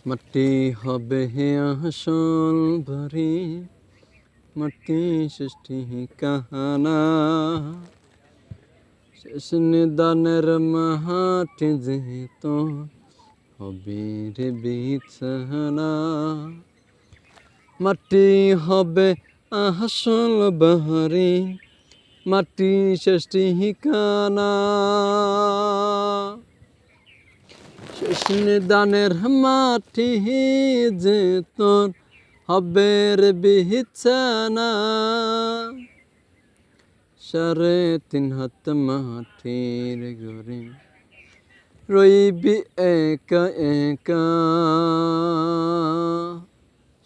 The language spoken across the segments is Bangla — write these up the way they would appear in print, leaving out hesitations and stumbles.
মাটি হবে হে আসল বাড়ি, মাটি সৃষ্টি কাহানা, শেষ নিদানের মাটি যেত হবে রে বিছানা। মাটি হবে আসল বাড়ি, মাটি সৃষ্টি কানা, শেষ নিদানের মাটি যে তোর হবে রে বিছানা। 3.5 হাত মাটির ঘরে রইবি একা একা,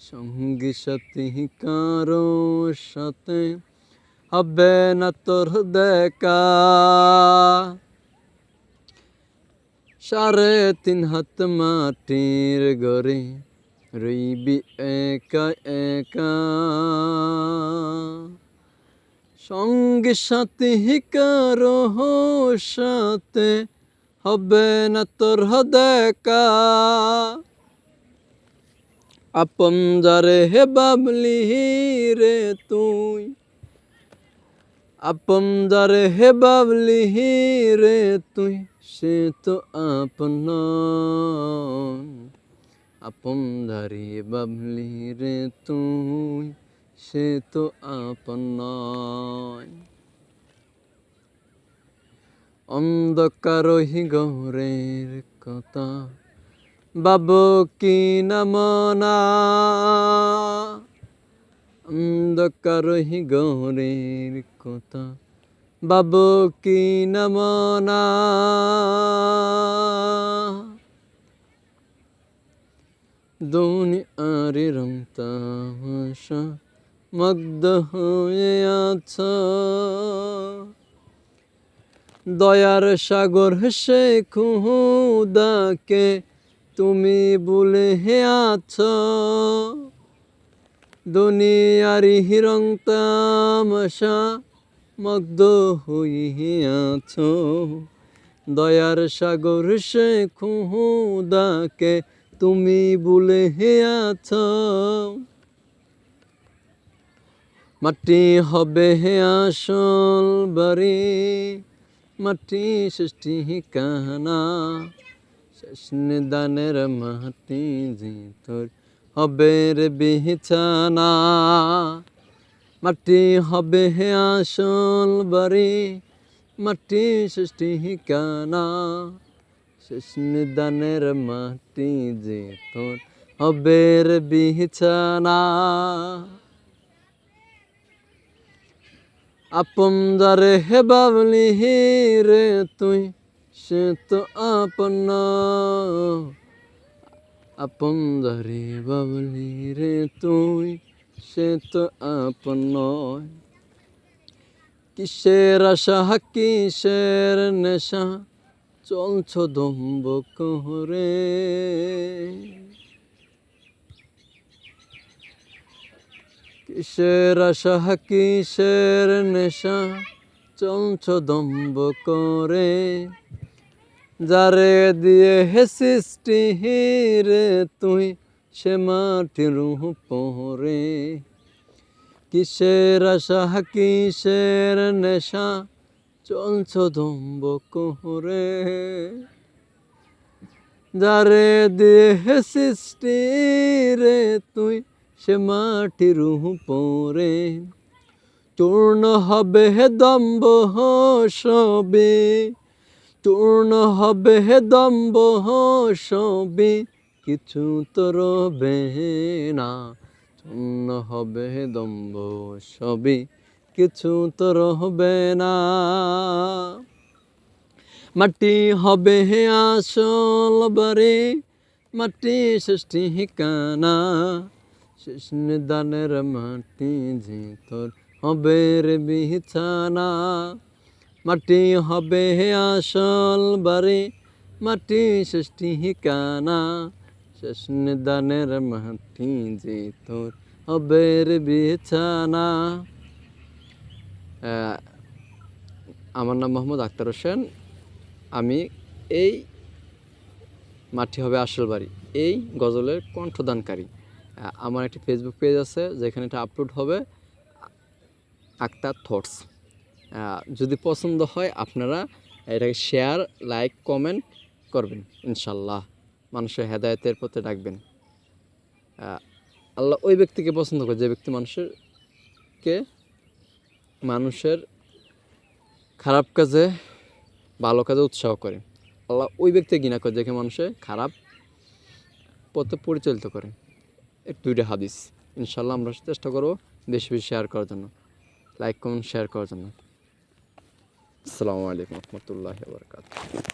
সঙ্গী সাথী কারো সাথে হবে না তোর দেখা। 3.5 হাত মাটির ঘরে রইবি একা একা, সঙ্গী সাথী কারো সাথে হবে না তোর দেখা। আপন যারে হে বাবলি রে তুই, আপন যারে হে বাবলি রে তুই, সে তো আপন নয়। আপন যারে বাবলি রে তুই, সে তো আপন নয়। অন্ধকারহি ঘরের কথা বাবু কি না মনা, অন্ধকারহি ঘরের কথা বাবু কি না মনা। দুনিয়ার রং তামাশা মুগ্ধ হয়ে আছো, দয়ার সাগর সে খুদাকে তুমি ভুলে আছো। দুনিয়ারি রং তামাশা মুগ্ধ হয়ে আছো, দয়ার সাগর সে খুদাকে তুমি ভুলে আছো। মাটি হবে হে আসল বাড়ি, মাটি সৃষ্টি কাহানা, শেষ নিদানের মাটি যে তোর হবে রে বিছানা। মাটি হবে হে আসল বাড়ি, মাটি সৃষ্টি কাহানা, শেষ নিদানের মাটি যে তোর হবে রে বিছানা। আপন যারে হে বাবলি রে তুই, সে তো আপন নয়। আপন যারে বাবলি রে তুই, সে তো আপন নয়। কিসের আশা কিসের নেশা চলছ দম্ভ করে, কিসের আশা কিসের নেশা চলছ দম্ভ করে। যারে দিয়ে হে সৃষ্টি রে তুই, সে মাটির উপরে। কিসের আশা কিসের নেশা চলছ দম্ভ করে। যারে দিয়ে হে সৃষ্টি রে তুই, সে মাটির উপরে। চূর্ণ হবে হে দম্ভ সবে, চূর্ণ হবে হে দম্ভ সবে, কিছু তো রবে না। চূর্ণ হবে হে দম্ভ সবে, কিছু তো রবে না। মাটি হবে হে আসল বাড়ি, মাটি সৃষ্টি কানা, শেষ নিদানের মাটি যে তোর হবে রে বিছানা। মাটি হবে হে আসল বাড়ি, মাটি সৃষ্টি কানা, শেষ নিদানের মাটি যে তোর হবে রে বিছানা। আমার নাম মোহাম্মদ আক্তার হোসেন। আমি এই মাটি হবে আসল বাড়ি। এই গজলের কণ্ঠদানকারী। আমার একটি ফেসবুক পেজ আছে যেখানে এটা আপলোড হবে, আক্তার থটস। যদি পছন্দ হয় আপনারা এটাকে শেয়ার, লাইক, কমেন্ট করবেন, ইনশাল্লাহ মানুষের হেদায়েতের পথে ডাকবেন। আল্লাহ ওই ব্যক্তিকে পছন্দ করে যে ব্যক্তি মানুষের খারাপ কাজে ভালো কাজে উৎসাহ করে। আল্লাহ ওই ব্যক্তি ঘৃণা করে দেখে মানুষের খারাপ পথে পরিচালিত করে। এর 2টা হাদিস। ইনশাল্লাহ আমরা চেষ্টা করবো বেশি বেশি শেয়ার করার জন্য, লাইক কমেন্ট শেয়ার করার জন্য। আসসালামু আলাইকুম রহমতুল্লাহি ওয়া বারাকাতুহু।